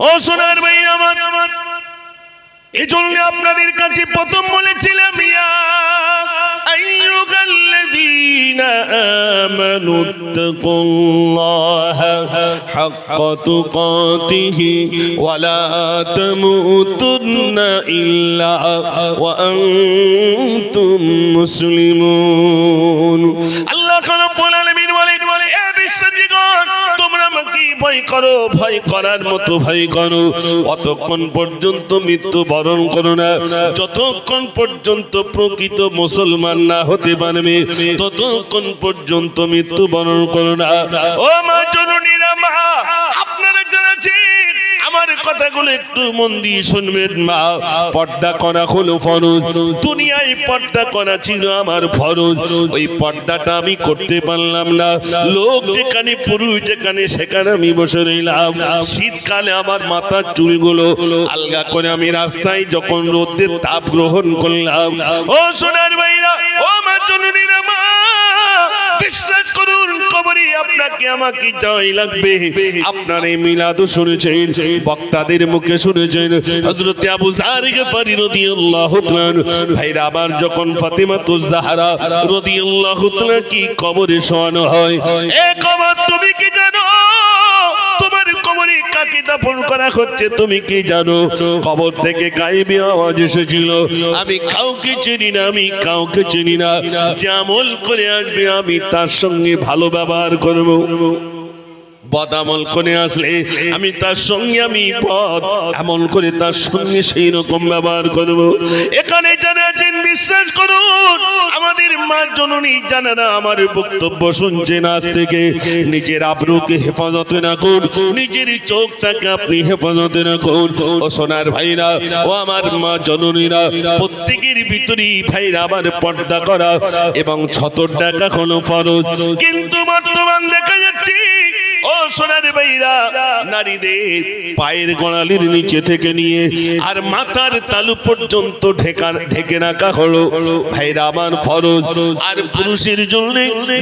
ও সোনার ভাই আমার, এজন্য আপনাদের কাছে প্রথম বলেছিলাম ইয়া আইয়ুহাল্লাযীনা আমানুত্তাকুল্লাহা হাক্কা তুকাতিহি ওয়া লা তামুতুন্না ইল্লা ওয়া আনতুম মুসলিমুন। আল্লাহ রাব্বুল আলামিন বলেন, হে বিশ্বাসীগণ, তোমরা আমাকে ভয় করো, ভয় করার মতো ভয় করো, অতক্ষণ পর্যন্ত মৃত্যু বরণ করো না, যতক্ষণ পর্যন্ত প্রকৃত মুসলমান না হতে পারবে ততক্ষণ পর্যন্ত মৃত্যু বরণ করো না। ও মা জননীরা, মা আপনারা যারা আছেন আমার কথাগুলো একটু মন দিয়ে শুনবেন। মা, পর্দা করা হলো ফরজ। দুনিয়ায় পর্দা করা ছিল আমার ফরজ, ওই পর্দাটা আমি করতে পারলাম না। লোক যেখানে, পুরুষ যেখানে, সেখানে আমি বসে রইলাম। শীতকালে আমার মাথার চুলগুলো আলগা করে আমি রাস্তায় যখন রোদের তাপ গ্রহণ করলাম। ও সোনার ভাইরা, ও মা জননীরা, মা বিশ্বাস করুন, কবরে আপনাকে আমাকে যাওয়াই লাগবে। আপনার এই মিলাদও শুনেছেন, বক্তাদের মুখে শুনেছেন। হযরত আবু যার গিফারি রাদিয়াল্লাহু তাআলা ভাইরা আবার যখন ফাতেমাতুজ জাহরা রাদিয়াল্লাহু তাআলা কি কবরে শোয়ানো হয়, এ কবর তুমি কি জানো? তোমার কবরে কাকে দাফন করা হচ্ছে তুমি কি জানো? কবর থেকে গায়েবী আওয়াজ এসেছিল, আমি কাউকে চিনি না, আমি কাউকে চিনি না, যে আমল করে আসবে আমি তার সঙ্গে ভালো ব্যবহার করব, বদ আমল করে আসলে আমি তার সঙ্গে আমি বদ আমল করে তার সঙ্গে সেই রকম ব্যবহার করব। এখানে যারা আছেন বিশ্বাস করুন, আমাদের মা জননী জানেনা আমার বক্তব্য শুনছেন, আজ থেকে নিজের আবরুকে হেফাজতে রাখুন, নিজের চোখটাকে আপনি হেফাজতে রাখুন। ও সোনার ভাইরা, ও আমার মা জননীরা, প্রত্যেকের ভিতরেই ভাইরা আবার পর্দা করা এবং ছতর ডাকা হলো ফরজ। কিন্তু বর্তমান দেখা যাচ্ছে, ও সোনার ভাইরা, নারীদের পায়ের গোড়ালির নিচে থেকে নিয়ে আর মাথার তালু পর্যন্ত ঢেকে রাখা হলো ভাইরা আমার ফরজ। আর পুরুষের জন্য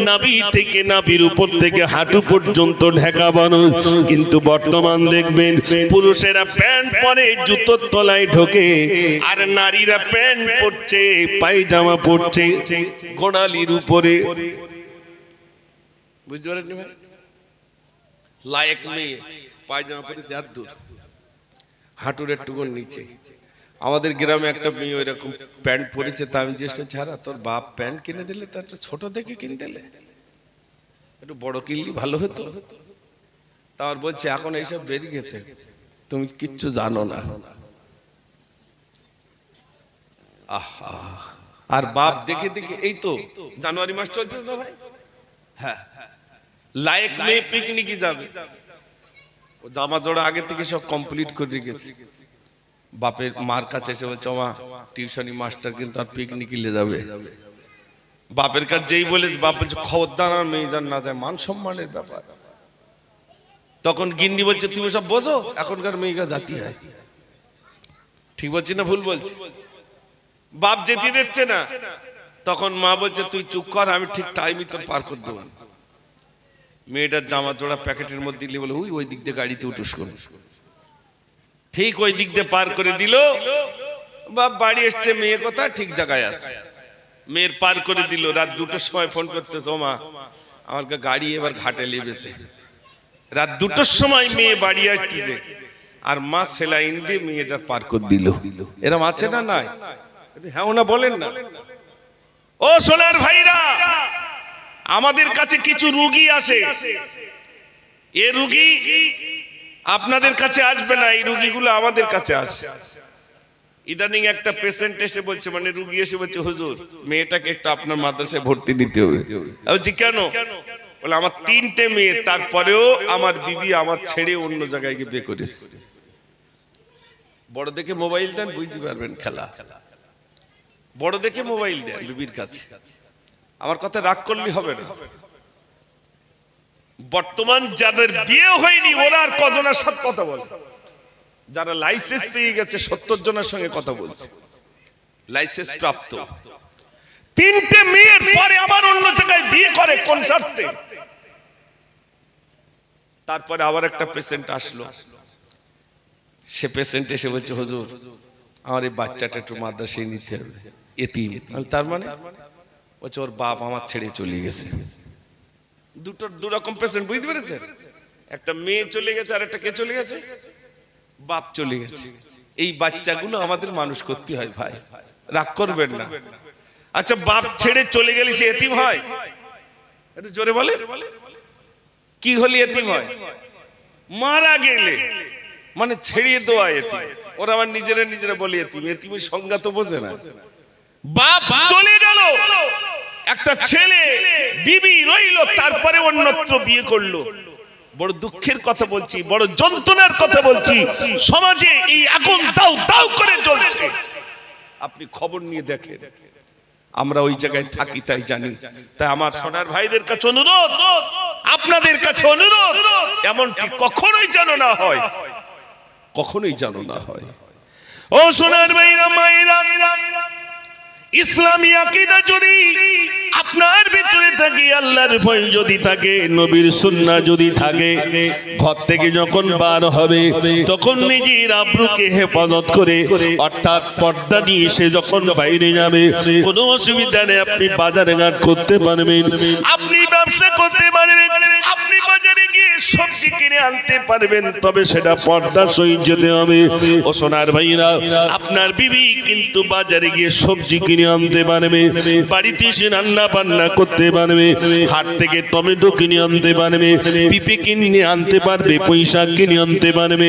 নাভি থেকে, নাভির উপর থেকে হাঁটু পর্যন্ত ঢাকা ফরজ। কিন্তু বর্তমান দেখবেন পুরুষেরা প্যান্ট পরে জুতোর তলায় ঢোকে, আর নারীরা প্যান্ট পরছে, পায়জামা পরছে গোড়ালির উপরে। বুঝতে পারেন লায়ক মেয়ে পায়জামা পরেছে এত দূর, হাঁটুর একটুকুর নিচে। আমাদের গ্রামে একটা মেয়ে ওইরকম প্যান্ট পরেছে, তা আমি জিজ্ঞেস করছি, আরে তোর বাপ প্যান্ট কিনে দিলে তো একটা ছোট দেখে কিনে দিলে, একটু বড় কিনলি ভালো হতো। তার বলছে এখন এইসব বেরিয়ে গেছে, তুমি কিচ্ছু জানো না। আহা, আর বাপ দেখে দেখে, এই তো জানুয়ারি মাস চলছে না ভাই, হ্যাঁ, লায়ক মেয়ে পিকনিকে যাবে, জামা জোড়া আগে থেকে সব কমপ্লিট করে রেখেছে। বাপের মার কাছে এসে বলছে, মা টিউশনি মাস্টার কিন্তু আর পিকনিকে নিয়ে যাবে। বাপের কাছে যেই বলেছে, বাপ বলছে খবরদার আর মেয়ে যান না যায়, মান সম্মানের ব্যাপার। তখন গিন্নি বলছে, তুমি সব বোঝো, এখনকার মেয়েরা জাতি হয়। ঠিক বলছি না ভুল বলছি? বাপ যেতে দিচ্ছে না, তখন মা বলছে তুই চুপ কর, আমি ঠিক টাইমই তো পার করে দেবো। মেয়েটার জামা জোড়া প্যাকেটের মধ্যে দিলে বলে, ওই দিক দিয়ে গাড়িতে উঠুস করুন। ঠিক ওই দিক দিয়ে পার করে দিল। বাপ বাড়ি এসছে, মেয়ে কথা ঠিক জায়গায় আছে, মেয়ের পার করে দিল। রাত 2টার সময় ফোন করতেছে, ও মা আমার গাড়ি এবার ঘাটে লেবেছে। রাত 2টার সময় মেয়ে বাড়ি আসতেছে, আর মা সেলাইন দিয়ে মেয়েটা পার করে দিল। এরকম আছে না? নাই? হ্যাঁ না বলেন না। ও সোনার ভাইরা, আমাদের কাছে কিছু রোগী আসে, এ রোগী আপনাদের কাছে আসবে না, এই রোগীগুলো আমাদের কাছে আসে। ইদানিং একটা পেশেন্ট এসে বলছে, মানে রোগী এসে বলছে, হুজুর মেয়েটাকে একটু আপনার মাদ্রাসায় ভর্তি দিতে হবে। বলছি কেন? বলে আমার 3টে মেয়ে, তারপরেও আমার বিবি আমার ছেড়ে অন্য জায়গায় গিয়ে বিয়ে করেছে। বড় দেখে মোবাইল দেন, বুঝতে পারবেন খেলা। বড় দেখে মোবাইল দেন বিবির কাছে। আমার কথা রাগ করলে হবে না। বর্তমান যাদের বিয়ে হয়নি ওরা আর কজনের সাথে কথা বলছে? যারা লাইসেন্স পেয়ে গেছে 70 জনের সঙ্গে কথা বলছে, লাইসেন্স প্রাপ্ত। 3টে মেয়ের পরে আবার অন্য জায়গায় বিয়ে করে, কোন স্বার্থে? তারপরে আবার একটা পেশেন্ট আসলো, সে পেশেন্ট এসে বলছে, হুজুর আমার এই বাচ্চাটা একটু মাদ্রাসায় নিতে হবে, এতিম। তার মানে বলছে ওর বাপ আমার ছেড়ে চলে গেছে। দু রকম পেশেন্ট, বুঝতে পেরেছেন? একটা মেয়ে চলে গেছে আর একটা কে চলে গেছে, বাপ চলে গেছে। এই বাচ্চাগুলো আমাদের মানুষ করতে হয় ভাই, রাগ করবেন না। আচ্ছা, বাপ ছেড়ে চলে গেলে সে এতিম হয়? একটু জোরে বলে, কি হলে এতিম হয়? মারা গেলে, মানে ছেড়িয়ে দেওয়া এতিম। ওরা আবার নিজেরা বলে এতিম। এতিমের সংজ্ঞা তো বোঝে না। বাপ চলে গেল, একটা ছেলে বিবি রইল, তারপরে অন্যত্র বিয়ে করলো। বড় দুঃখের কথা বলছি, বড় যন্ত্রণার কথা বলছি। সমাজে এই আগুন দাউ দাউ করে জ্বলছে, আপনি খবর নিয়ে দেখেন। আমরা ওই জায়গায় থাকি তাই জানি। তাই আমার সোনার ভাইদের কাছে অনুরোধ, আপনাদের কাছে অনুরোধ, এমনটি কখনোই যেন না হয়, কখনোই যেন না হয়। ও সোনার ভাইরা মায়েরা, ইসলামী আকীদা যদি আপনার ভিতরে থাকে, আল্লাহর ভয় যদি থাকে, নবীর সুন্নাহ যদি থাকে, ঘর থেকে যখন বার হবে তখন নিজের আব্রুকে হেফাজত করে, অর্থাৎ পর্দা নিয়ে সে যখন বাইরে যাবে কোনো অসুবিধা নেই। আপনি বাজারে ঘাট করতে পারবেন, আপনি ব্যবসা করতে পারবেন, আপনি বাজারে গিয়ে সবজি কিনে আনতে পারবেন, তবে সেটা পর্দা সহিত যেতে হবে। ও সোনার ভাইরা, আপনার বিবি কিন্তু বাজারে গিয়ে সবজি কিনে আনতে পারবে, বাড়িতে এসে রান্না বান্না করতে পারবে, হাট থেকে টমেটো কিনে আনতে পারবে, পিঁপে কিনে আনতে পারবে, পয়সা কিনে আনতে পারবে,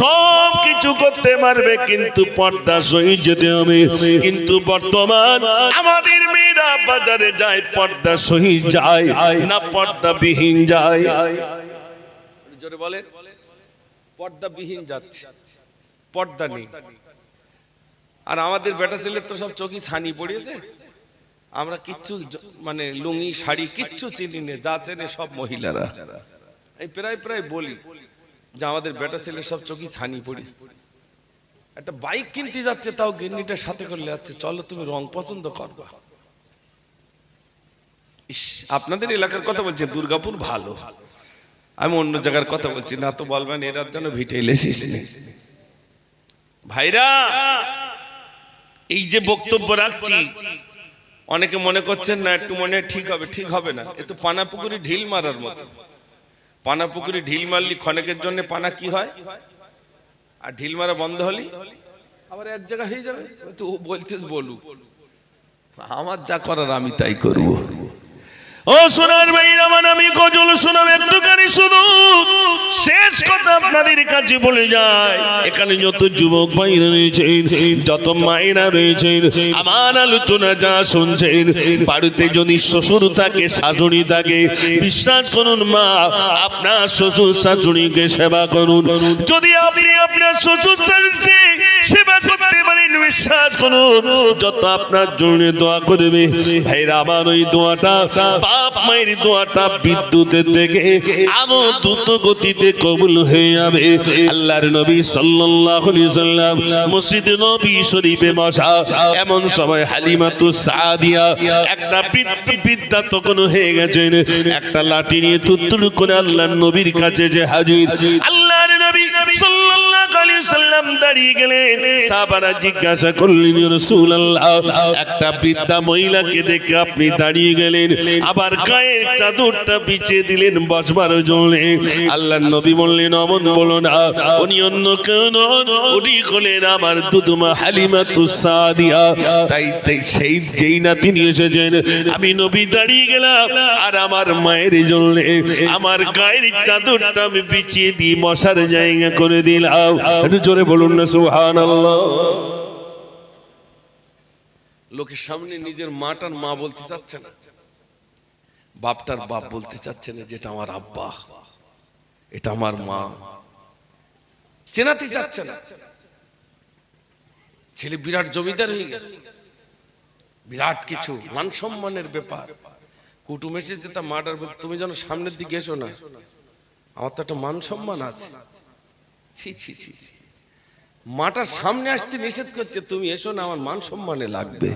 সব কিছু করতে পারবে, কিন্তু পর্দা সহিত যেতে হবে। কিন্তু বর্তমান আমাদের মেয়েরা বাজারে যায়, পর্দা সহিত যায় না পর্দা বিহীন যায়? জোরে বলেন, পর্দা বিহীন যাচ্ছে, পর্দা নেই। আর আমাদের বেটা ছেলে তো সব চোখে ছানি পড়িয়েছে, আমরা কিচ্ছু মানে লুঙ্গি শাড়ি কিচ্ছু চিনি না, যা চেনে সব মহিলারা। এই প্রায় বলি যে আমাদের বেটা ছেলে সব চোখে ছানি পড়িয়েছে। একটা বাইক কিনতে যাচ্ছে, তাও গিন্নিটা সাথে করে যাচ্ছে, চলো তুমি রং পছন্দ করবা। আপনাদের এলাকার কথা বলছি, দুর্গাপুর ভালো, আমি অন্য জায়গার কথা বলছি না, তো বলবেন এরা যেন ভিটেইলে শেষ নেই। ভাইরা, এই যে বক্তব্য রাখছি, অনেকে মনে করছেন না একটু মনে ঠিক হবে, ঠিক হবে না। এ তো পানা পুকুরে ঢিল মারার মতো। পানা পুকুরে ঢিল মারলি ক্ষণেকের জন্য পানা কি হয়, আর ঢিল মারা বন্ধ হলি আবার এক জায়গা হয়ে যাবে। তো ও বলতেস বলুক, আমার যা করার আমি তাই করবো। ও সোনার ভাইরা, আমি গজল শোনাব, একটুখানি শুধু শেষ কথা আপনাদের কাছে বলে যায়। এখানে যত যুবক ভাইরা রয়েছেন, যত মায়েরা রয়েছেন, আমার আলোচনা যারা শুনছেন, বাড়িতে যদি শ্বশুর থাকে, শাশুড়ি থাকে, বিশ্বাস করুন মা, আপনার শ্বশুর শাশুড়িকে সেবা করুন। যদি আপনি আপনার শ্বশুর শাশুড়িকে সেবা করতে পারেন, বিশ্বাস করুন যত আপনার জন্য দোয়া করবে ভাইরা, আমার ওই দোয়াটা, বাপ মায়ের দোয়াটা বিদ্যুতের থেকে আরো দ্রুত গতিতে কবুল হয়ে যাবে। আল্লাহর নবী সাল্লাল্লাহু আলাইহি সাল্লাম মসজিদে নবী শরীফে বসা, এমন সময় হালিমাতুস সাদিয়া একটা বিদ্যা তখন হয়ে গেছেন, একটা লাঠি নিয়ে তুত্তুর করে আল্লাহর নবীর কাছে যে হাজির। আল্লাহর নবী সাল্লাল্লাহু আলাইহি সাল্লাম দাঁড়িয়ে গেলেন, সাহাবারা জিজ্ঞাসা করলেন, ইয়া রাসূলুল্লাহ, একটা বৃদ্ধা মহিলাকে দেখে আপনি দাঁড়িয়ে গেলেন, আবার গায়ের চাদরটা বিছিয়ে দিলেন বসবার জন্য। আল্লাহর নবী বললেন, অমন বলো না, উনি অন্য কেউ নন, উনি হলেন আমার দুধমা হালিমাতুস সাদিয়া। তাই সেই যেই না তিনি এসেছেন, আমি নবী দাঁড়িয়ে গেলাম, আর আমার মায়ের জন্য আমার গায়ের চাদরটা আমি বিছিয়ে দিয়ে বসার জায়গা করে দিলাম। একটু জোরে বলুন না সুবহানাল্লাহ। লোকের সামনে নিজের মাটার মা বলতে চাচ্ছে না, বাপটার বাপ বলতে চাচ্ছে না, যেটা আমার আব্বা, এটা আমার মা, চেনাতে চাচ্ছে না। ছেলে বিরাট জমিদার হয়ে গেছে, বিরাট কিছু মান সম্মানের ব্যাপার। কুটুম এসেছে, তা মাটার বলতে, তুমি যেন সামনের দিকে এসো না, আমার তো একটা মান সম্মান আছে। ছি ছি ছি, মাটার সামনে আসতে নিষেধ করছে, তুমি এসো না, আমার মান সম্মানে লাগবে।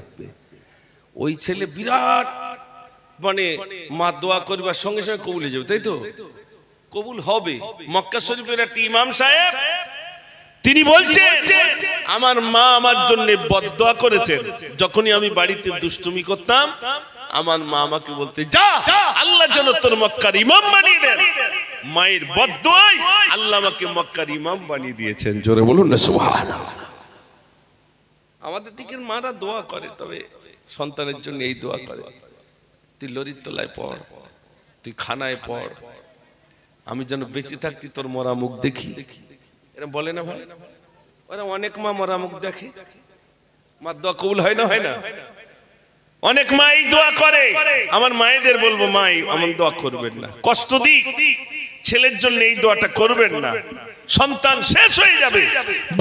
ওই ছেলে বিরাট মানে মা দোয়া করবার সঙ্গে সঙ্গে কবুল হয়ে যাবে, তাই তো? কবুল হবে। মক্কা শরীফের একটা ইমাম সাহেব তিনি বলছেন আমার মা আমার জন্য বদদোয়া করেছেন। যখনই আমি বাড়িতে দুষ্টুমি করতাম আমার মা আমাকে বলতে, যা আল্লাহ যেন তোর মক্কার ইমাম বানিয়ে দেন। মায়ের বদদোয়ায় আল্লাহ আমাকে মক্কার ইমাম বানিয়ে দিয়েছেন। জোরে বলুন না সুবহানাল্লাহ। আমাদের দিকের মারা দোয়া করে, তবে সন্তানের জন্য এই দোয়া করে, তুই লরির তলায় পড়, তুই খানায় পড়, আমি যেন বেঁচে থাকতি তোর মরা মুখ দেখি। এরা বলে না ভাই? ওরা অনেক মা মরা মুখ দেখে, মার দোয়া কবুল হয় না, হয় না? অনেক মা এই দোয়া করে। আমার মায়েদের বলবো, মাই এমন দোয়া করবেন না, কষ্ট দিক ছেলের জন্য এই দোয়াটা করবেন না, সন্তান শেষ হয়ে যাবে,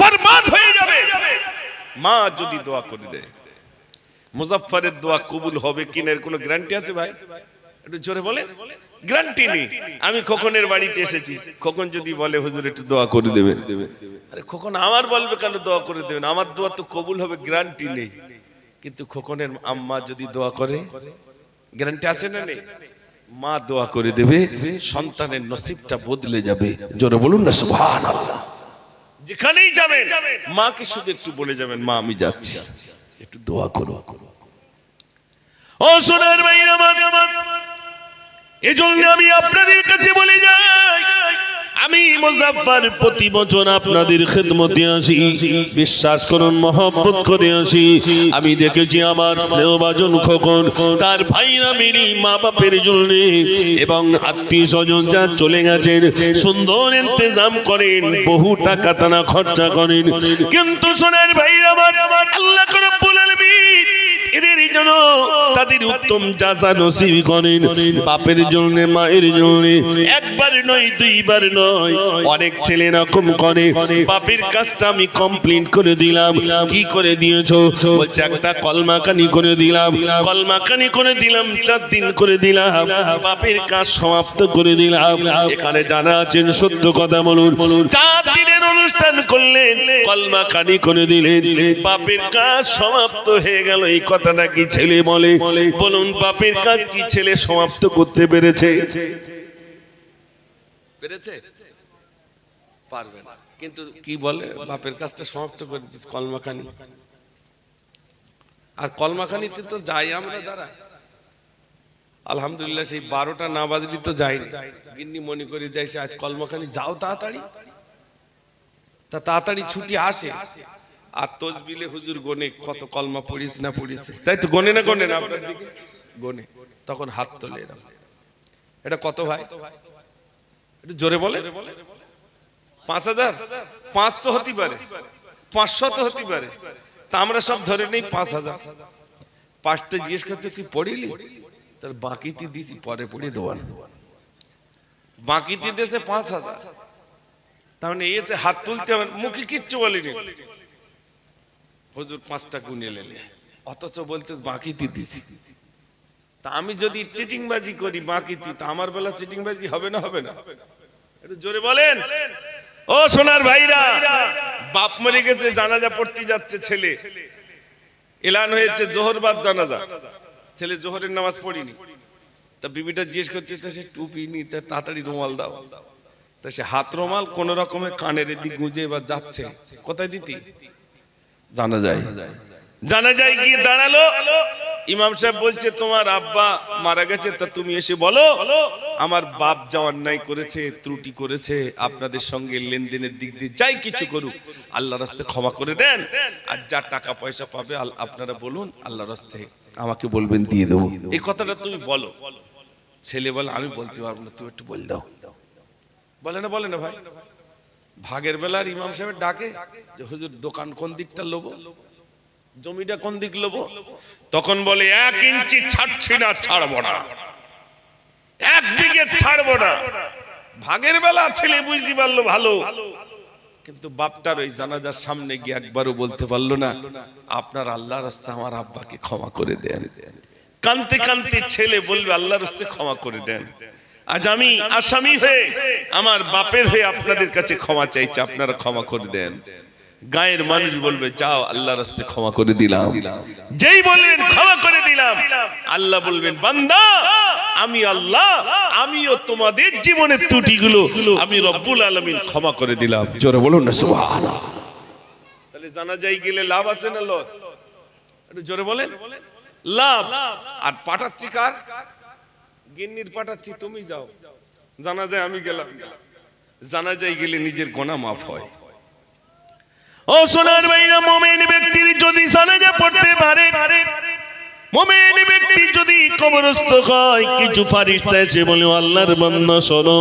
বরবাদ হয়ে যাবে। মা যদি দোয়া করে দেয়, মুজাফফরের দোয়া কবুল হবে কিনা এর কোনো গ্যারান্টি আছে ভাই? একটু জোরে বলে। গ্যারান্টি নেই। আমি খোকনের বাড়িতে এসেছি, খোকন যদি বলে হুজুর একটু দোয়া করে দেবেন, আরে খোকন আমার বলবে কেন দোয়া করে দেবেন? আমার দোয়া তো কবুল হবে, গ্যারান্টি নেই। কিন্তু খোকনের আম্মা যদি দোয়া করে, গ্যারান্টি আছে না নেই? মা দোয়া করে দেবে, সন্তানের নসিবটা বদলে যাবে। জোরে বলুন না সুবহানাল্লাহ। যেখানেই যাবেন মাকে শুধু একটু বলে যাবেন, মা আমি যাচ্ছি, একটু দোয়া করো। ও সোনার ভাইরা আমার, এজন্য আমি আপনাদের কাছে বলে যাই, আমি মুজাফফর প্রতি বছর আপনাদের খেদমতে আসি, বিশ্বাস করুন মহব্বত করে আসি। আমি দেখেছি আমার স্নেহভাজন খোকন তার ভাইরা মেরি মা বাপের জন্য এবং আত্মীয় স্বজন যা চলে গেছেন সুন্দর ইন্তজাম করেন, বহু টাকা তারা খরচা করেন। কিন্তু সোনার ভাইরা আমার, আল্লাহ রাব্বুল আলামিন এদের জন্য তাদের উত্তম জাযা নসিব করেন। বাপের জন্য মায়ের জন্য একবার নয় দুইবার নয়, অনেক ছেলে এরকম করে, বাপের কাজটা আমি কমপ্লিট করে দিলাম। কি করে দিয়েছো? বলছে একটা কলমাকানি করে দিলাম, কলমাকানি করে দিলাম, 4 দিন করে দিলাম, বাপের কাজ সমাপ্ত করে দিলাম। এখানে যারা আছেন সত্য কথা বলুন, 4 দিনের অনুষ্ঠান করলেন, কলমাকানি করে দিলেন, বাপের কাজ সমাপ্ত হয়ে গেল। এই কথাটা কি ছেলে বলে? বলুন, বাপের কাজ কি ছেলে সমাপ্ত করতে পেরেছে? পেরেছে? পারবে না। কিন্তু কি বলে, বাপের কাজটা সমাপ্ত করে দিস কলমাখানি। আর কলমাখানিতে তো যাই আমরা যারা, আলহামদুলিল্লাহ সেই 12টা না বাজলি তো যাইনি। গিন্নি মনে করে দেয় আজ কলমাখানি যাও তাড়াতাড়ি, তা তাড়াতাড়ি ছুটি আসে। আর তসবিলে হুজুর গনে কত কলমা পড়িস না পড়িস, তাই তো গনে না আপনার দিকে গনে, তখন হাত তোলে এরকম। এটা কত ভাই? একটু জোরে বলে। 5000? 5 তো হতে পারে, 500 তো হতে পারে, তা আমরা সব ধরে নেই 5000। 5তে জিজ্ঞেস করতে তুই পড়িলি? তার বাকিতে দিছি, পরে পড়ে দেওয়ান, বাকিতে দিয়েছে 5000। তার মানে এসে হাত তুলতে হবে, মুখে কিচ্ছু বলিনি, হুজুর 5টা গুনে লেলে, অথচ বলতে বাকিতে দিছি। তা আমি যদি চিটিংবাজি করি বাকিতে, তা আমার বেলা চিটিংবাজি হবে না? হবে না? একটু জোরে বলেন। ও সোনার ভাইরা, বাপ মরে গেছে, জানাজা পড়তে যাচ্ছে ছেলে, এলান হয়েছে জোহর বাদ জানাজা, ছেলে জোহরের নামাজ পড়িনি। তা বিবিটা জিজ্ঞেস করতে, সে টুপি নি, তাড়াতাড়ি রুমাল দাও। তা সে হাত রুমাল কোন রকমে কানের দিক গুঁজে এবার যাচ্ছে, কোথায় দিতি? জানা যায় গিয়ে দাঁড়ালো, ইমাম সাহেব বলছে তোমার আব্বা মারা গেছে, তা তুমি এসে বলো আমার বাপ যা অন্যায় করেছে, ত্রুটি করেছে, আপনাদের সঙ্গে লেনদেনের দিক দিয়ে যাই কিছু করুক, আল্লাহর রাস্তায় ক্ষমা করে দেন। আর যা টাকা পয়সা পাবে আপনারা বলুন, আল্লাহর রাস্তায় আমাকে বলবেন দিয়ে দেবো। এই কথাটা তুমি বলো। ছেলে বলে আমি বলতে পারবো না, তুমি একটু বলে দাও। বলে না ভাই? ভাগের বেলার ইমাম সাহেবের ডাকে যে হুজুর দোকান কোন দিকটা লোবো, জমিটা কোন দিক লোবো, তখন বলে 1 ইঞ্চি ছাড়ছি না, ছাড়বো না, 1 বিঘে ছাড়বো না। ভাগের বেলা ছেলে বুঝতে পারলো ভালো, কিন্তু বাপটার ওই জানাজার সামনে গিয়ে একবারও বলতে পারলো না আপনার আল্লাহর রাস্তায় আমার আব্বাকে ক্ষমা করে দেন। কানতে কানতে ছেলে বলবে আল্লাহর রাস্তায় ক্ষমা করে দেন। আজ আমি আসামি হয়ে আমার বাপের হয়ে আপনাদের কাছে ক্ষমা চাইছি, আপনারা ক্ষমা করে দেন। গায়ের মানুষ বলবে যাও আল্লাহর রাস্তায় ক্ষমা করে দিলাম। যেই বলবেন ক্ষমা করে দিলাম, আল্লাহ বলবেন বান্দা আমি আল্লাহ, আমিও তোমাদের জীবনের ত্রুটিগুলো আমি রব্বুল আলামিন ক্ষমা করে দিলাম। জোরে বলুন না সুবহানাল্লাহ। তাহলে জানাজায় গেলে লাভ আছে না লস? একটু জোরে বলেন। লাভ। আর পাঠাচ্ছি কার? গিন্নির পাঠাচ্ছি, তুমি যাও। জানাজায় আমি গেলাম। জানাজায় গেলে নিজের গুনাহ মাফ হয়। ও সোনার ভাইরা, মুমিন ব্যক্তির যদি জানাজা পড়তে পারে, মুমিন ব্যক্তি যদি কবরস্থ হয়, কিছু ফেরেশতা এসে বলে, আল্লাহর বান্দা শোনো,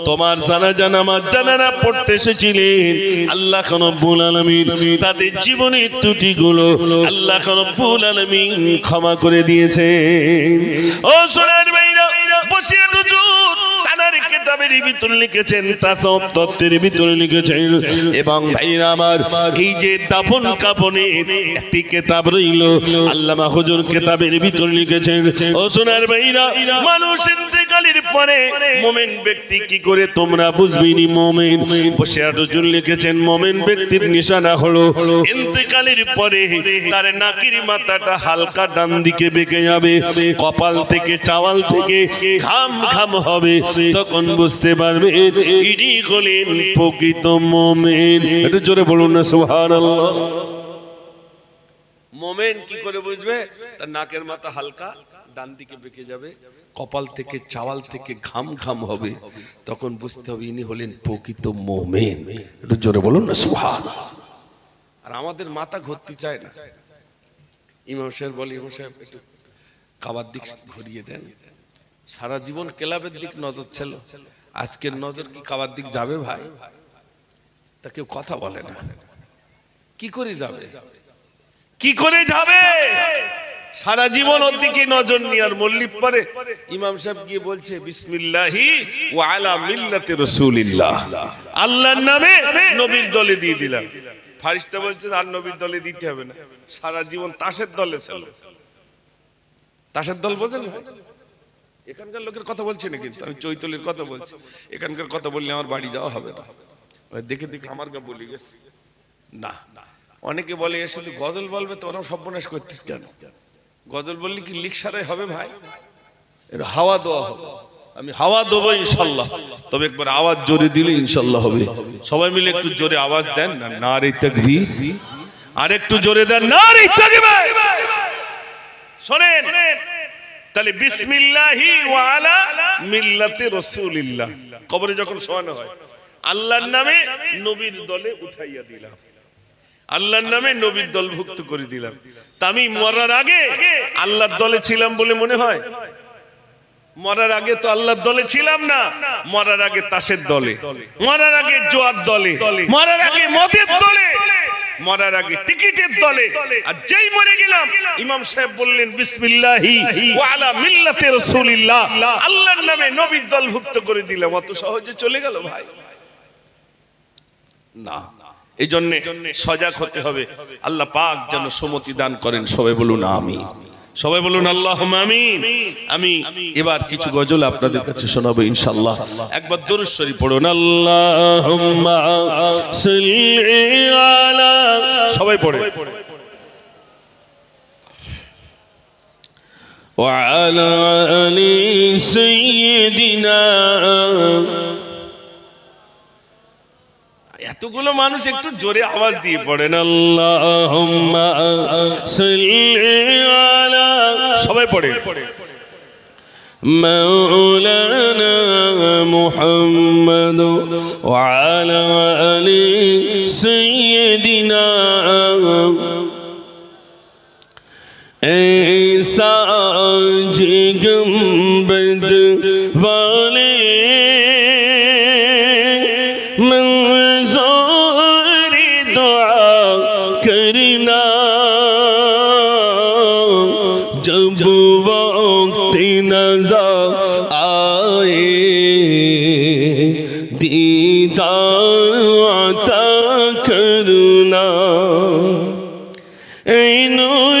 তোমার জানাজা নামাজ যারা পড়তে এসেছিলেন, আল্লাহ রব্বুল আলামিন তাদের জীবনের ত্রুটিগুলো আল্লাহ রব্বুল আলামিন ক্ষমা করে দিয়েছেন। ও সোনার ভাইরা, বসিয়া হুজুর তানার কিতাবের ভিতরে লিখেছেন, তাসাউফ তত্ত্বের ভিতরে লিখেছেন। এবং ভাইরা আমার, এই যে দাফন কাফনের একটি কিতাব রইল, আল্লামা হুজুর কিতাবের ভিতরে লিখেছেন। ও সোনার ভাইরা, মানুষ ইন্তেকালের পরে মুমিন ব্যক্তি কি করে তোমরা বুঝবিনি মুমিন। বসিয়া হুজুর লিখেছেন, মুমিন ব্যক্তির নিশানা হলো ইন্তেকালের পরে তার নাকের মাথাটা হালকা ডান দিকে বেঁকে যাবে, কপাল থেকে চাওয়াল থেকে ঘাম ঘাম হবে, তখন বুঝতে পারবে ইনি হলেন প্রকৃত মুমিন। একটু জোরে বলুন না সুবহানাল্লাহ। মুমিন কি করে বুঝবে? তার নাকের মাথা হালকা ডান দিকে বেঁকে যাবে, কপাল থেকে চাওয়াল থেকে ঘাম ঘাম হবে, তখন বুঝতে হবে ইনি হলেন প্রকৃত মুমিন। একটু জোরে বলুন না সুবহানাল্লাহ। আর আমাদের মাথা ঘুরতে চায় না। ইমাম সাহেব বলে, ইমাম সাহেব একটু কাবার দিক ঘুরিয়ে দেন। সারা জীবন ক্লাবের দিক নজর ছিল, আজকের নজর কি কাবার দিক যাবে ভাই? তা কেউ কথা বলে না। কি করে যাবে? কি করে যাবে? সারা জীবন ওর দিকে নজর নিয়ে আর মল্লিক পরে ইমাম সাহেব গিয়ে বলছে, বিসমিল্লাহি ওয়া আলা মিল্লাতি রাসূলিল্লাহ, আল্লাহর নামে নবীর দলে দিয়ে দিলাম। ফেরেশতা বলছে আর নবীর দলে দিতে হবে না, সারা জীবন তাসের দলে ছিল। তাসের দল বোঝেন? এখানকার লোকের কথা বলছি না, কিন্তু আমি চৈতলের কথা বলছি। এখানকার কথা বললে আমার বাড়ি যাওয়া হবে না। দেখে দেখে আমার গা বলে গেছে। না, অনেকে বলে এ শুধু গজল বলবে, তোরা সর্বনাশ করতিস কেন? গজল বললে কি লিকসারাই হবে ভাই? এর হাওয়া দেওয়া হবে। আমি হাওয়া দেবো ইনশাল্লাহ, তবে একবার আওয়াজ জোরে দিলে ইনশাল্লাহ হবে। সবাই মিলে একটু জোরে আওয়াজ দেন না, নারে তাকবীর। আর একটু জোরে দেন, নারে তাকবীর। শোনেন তাহলে, বিসমিল্লাহি ওয়া আলা মিল্লাতি রাসূলিল্লাহ। কবরে যখন শোয়ানো হয়, আল্লাহর নামে নবীর দলে উঠাইয়া দিলাম, আল্লাহর নামে নবীর দলভুক্ত করে দিলাম। তা আমি মরার আগে আল্লাহর দলে ছিলাম বলে মনে হয়? মরার আগে তো আল্লাহর দলে ছিলাম না, মরার আগে তাসের দলে, মরার আগে জোয়ার দলে, মরার আগে মদের দলে, মরার আগে টিকিটের দলে। আর যেই মরে গেলাম, ইমাম সাহেব বললেন বিসমিল্লাহি ওয়া আলা মিল্লাতি রাসূলিল্লাহ, আল্লাহর নামে নবীর দলভুক্ত করে দিলাম। অত সহজে চলে গেল ভাই? না। এই জন্য সজাগ হতে হবে। আল্লাহ পাক যেন সুমতি দান করেন। সবাই বলুন আমিন। সবাই বলুন আল্লাহুম্মা আমিন। আমি এবার কিছু গজল আপনাদের কাছে শোনাবো ইনশাআল্লাহ। একবার দরুদ শরীফ পড়ুন, আল্লাহুম্মা সাল্লি আলা। সবাই পড়ে। ওয়া আলা আলি সাইয়্যিদিনা। এতগুলো মানুষ একটু জোরে আওয়াজ দিয়ে পড়েন, আল্লাহুম্মা সাল্লি আলা। সবাই পড়ে। মাওলানা মুহাম্মদ ওয়া আলা আলি সাইয়্যিদিনা। ऐसा जिगंबद वाले जब वक्त नज़र आए दीदार अता करना। ऐ नूर